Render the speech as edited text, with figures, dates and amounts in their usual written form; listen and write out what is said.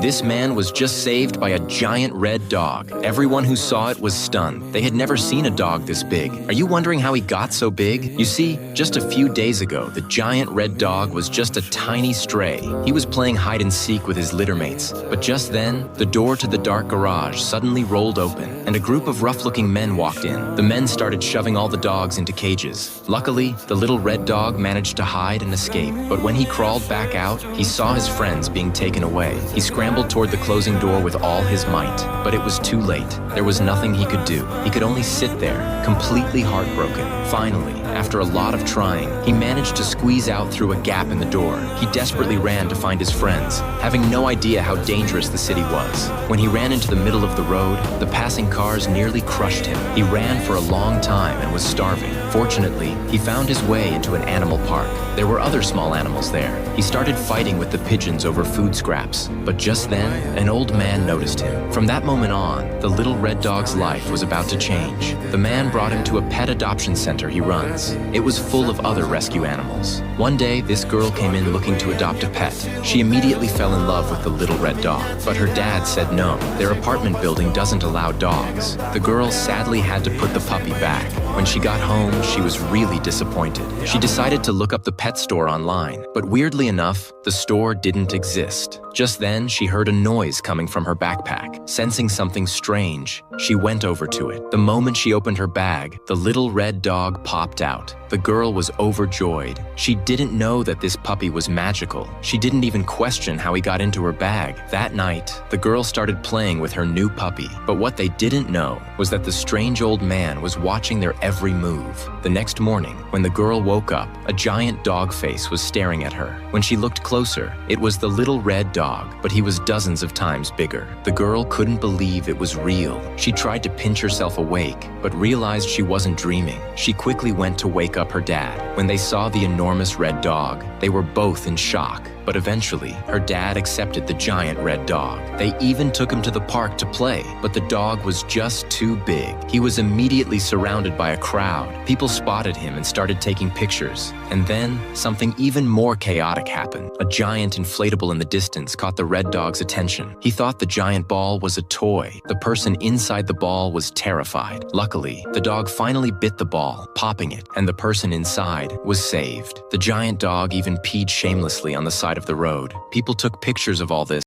This man was just saved by a giant red dog. Everyone who saw it was stunned. They had never seen a dog this big. Are you wondering how he got so big? You see, just a few days ago, the giant red dog was just a tiny stray. He was playing hide and seek with his littermates. But just then, the door to the dark garage suddenly rolled open, and a group of rough-looking men walked in. The men started shoving all the dogs into cages. Luckily, the little red dog managed to hide and escape. But when he crawled back out, he saw his friends being taken away. He scrambled toward the closing door with all his might, but it was too late. There was nothing he could do. He could only sit there, completely heartbroken. Finally, after a lot of trying, he managed to squeeze out through a gap in the door. He desperately ran to find his friends, having no idea how dangerous the city was. When he ran into the middle of the road, the passing cars nearly crushed him. He ran for a long time and was starving. Fortunately, he found his way into an animal park. There were other small animals there. He started fighting with the pigeons over food scraps, but just then, an old man noticed him. From that moment on, the little red dog's life was about to change. The man brought him to a pet adoption center he runs. It was full of other rescue animals. One day, this girl came in looking to adopt a pet. She immediately fell in love with the little red dog, but her dad said no. Their apartment building doesn't allow dogs. The girl sadly had to put the puppy back. When she got home, she was really disappointed. She decided to look up the pet store online, but weirdly enough, the store didn't exist. Just then, she heard a noise coming from her backpack. Sensing something strange, she went over to it. The moment she opened her bag, the little red dog popped out. The girl was overjoyed. She didn't know that this puppy was magical. She didn't even question how he got into her bag. That night, the girl started playing with her new puppy. But what they didn't know was that the strange old man was watching their every move. The next morning, when the girl woke up, a giant dog face was staring at her. When she looked closer, it was the little red dog, but he was dozens of times bigger. The girl couldn't believe it was real. She tried to pinch herself awake, but realized she wasn't dreaming. She quickly went to wake up her dad. When they saw the enormous red dog, they were both in shock. But eventually, her dad accepted the giant red dog. They even took him to the park to play, but the dog was just too big. He was immediately surrounded by a crowd. People spotted him and started taking pictures. And then, something even more chaotic happened. A giant inflatable in the distance caught the red dog's attention. He thought the giant ball was a toy. The person inside the ball was terrified. Luckily, the dog finally bit the ball, popping it, and the person inside was saved. The giant dog even peed shamelessly on the side of the road. People took pictures of all this.